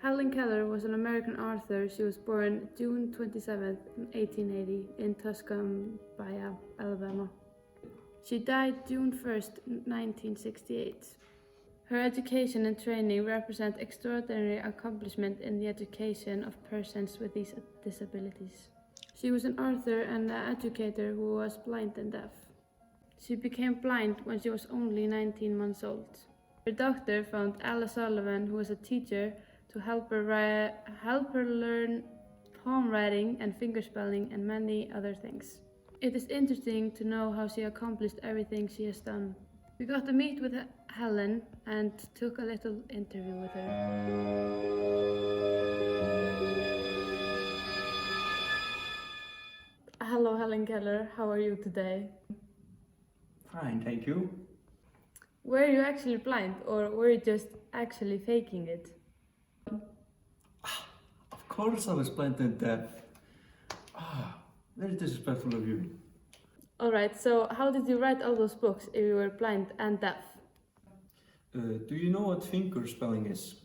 Helen Keller was an American author. She was born June 27, 1880 in Tuscumbia, Alabama. She died June 1st, 1968. Her education and training represent extraordinary accomplishment in the education of persons with these disabilities. She was an author and an educator who was blind and deaf. She became blind when she was only 19 months old. Her doctor found Alice Sullivan, who was a teacher, to help her learn palm writing and fingerspelling and many other things. It is interesting to know how she accomplished everything she has done. We got to meet with Helen and took a little interview with her. Hello, Helen Keller. How are you today? Fine, thank you. Were you actually blind, or were you just actually faking it? Of course I was blind and deaf. Very disrespectful of you. Alright, so how did you write all those books if you were blind and deaf? Do you know what finger spelling is?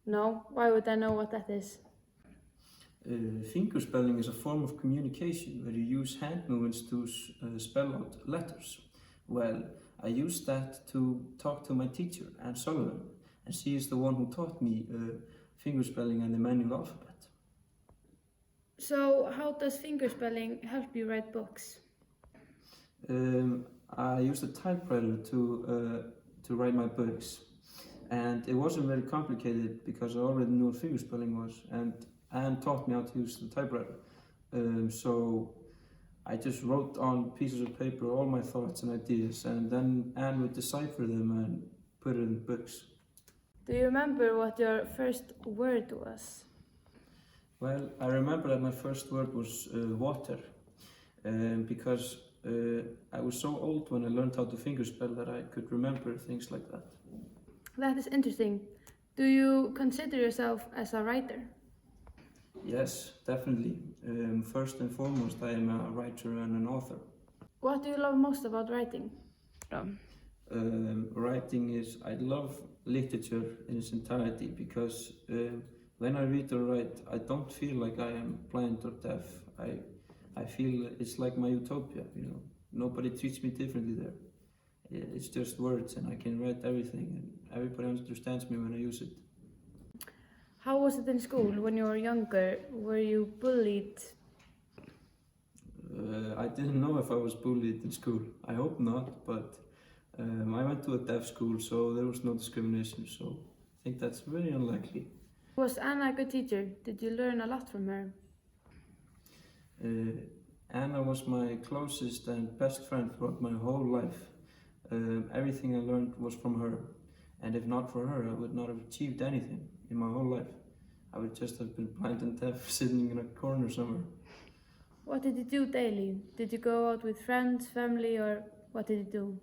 No, why would I know what that is? Finger spelling is a form of communication where you use hand movements to spell out letters. Well, I used that to talk to my teacher, Anne Sullivan, and she is the one who taught me finger spelling and the manual alphabet. So, how does fingerspelling help you write books? I used a typewriter to write my books, and it wasn't very complicated because I already knew what fingerspelling was, and Anne taught me how to use the typewriter. So I just wrote on pieces of paper all my thoughts and ideas, and then Anne would decipher them and put it in books. Do you remember what your first word was? Well, I remember that my first word was water, because I was so old when I learned how to fingerspell that I could remember things like that. That is interesting. Do you consider yourself as a writer? Yes, definitely. First and foremost, I am a writer and an author. What do you love most about writing? Writing is, I love literature in its entirety because when I read or write, I don't feel like I am blind or deaf. I feel it's like my utopia, you know. Nobody treats me differently there. It's just words and I can write everything and everybody understands me when I use it. How was it in school when you were younger? Were you bullied? I didn't know if I was bullied in school. I hope not, but I went to a deaf school, so there was no discrimination, so I think that's very unlikely. Was Anna a good teacher? Did you learn a lot from her? Anna was my closest and best friend throughout my whole life. Everything I learned was from her, and if not for her, I would not have achieved anything in my whole life. I would just have been blind and deaf sitting in a corner somewhere. What did you do daily? Did you go out with friends, family, or what did you do?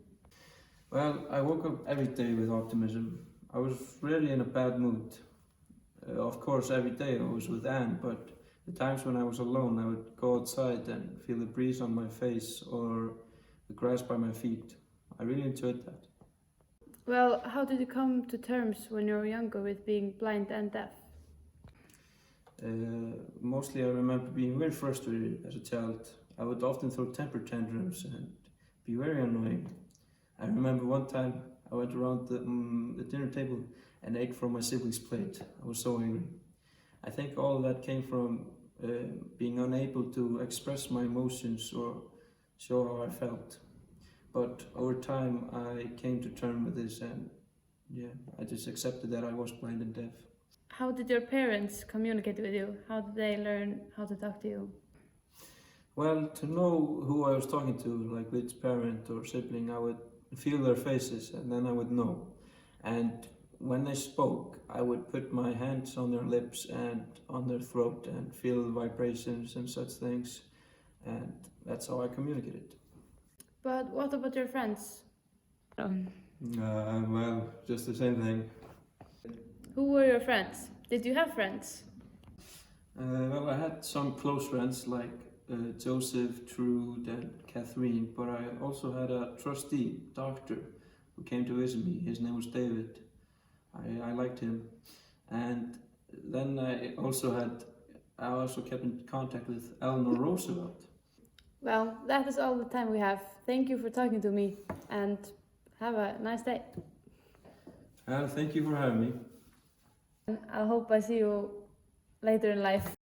Well, I woke up every day with optimism. I was rarely in a bad mood. Of course, every day I was with Anne, but the times when I was alone, I would go outside and feel the breeze on my face or the grass by my feet. I really enjoyed that. Well, how did you come to terms when you were younger with being blind and deaf? Mostly I remember being very frustrated as a child. I would often throw temper tantrums and be very annoying. I remember one time I went around the dinner table and ate from my sibling's plate. I was so angry. I think all of that came from being unable to express my emotions or show how I felt. But over time I came to terms with this and I just accepted that I was blind and deaf. How did your parents communicate with you? How did they learn how to talk to you? Well, to know who I was talking to, like which parent or sibling, I would feel their faces and then I would know. And when they spoke, I would put my hands on their lips and on their throat and feel the vibrations and such things. And that's how I communicated. But what about your friends? Well, just the same thing. Who were your friends? Did you have friends? Well, I had some close friends like Joseph, Trude, and Catherine, but I also had a trustee, doctor, who came to visit me. His name was David. I liked him. And then I also kept in contact with Eleanor Roosevelt. Well, that is all the time we have. Thank you for talking to me and have a nice day. Thank you for having me. And I hope I see you later in life.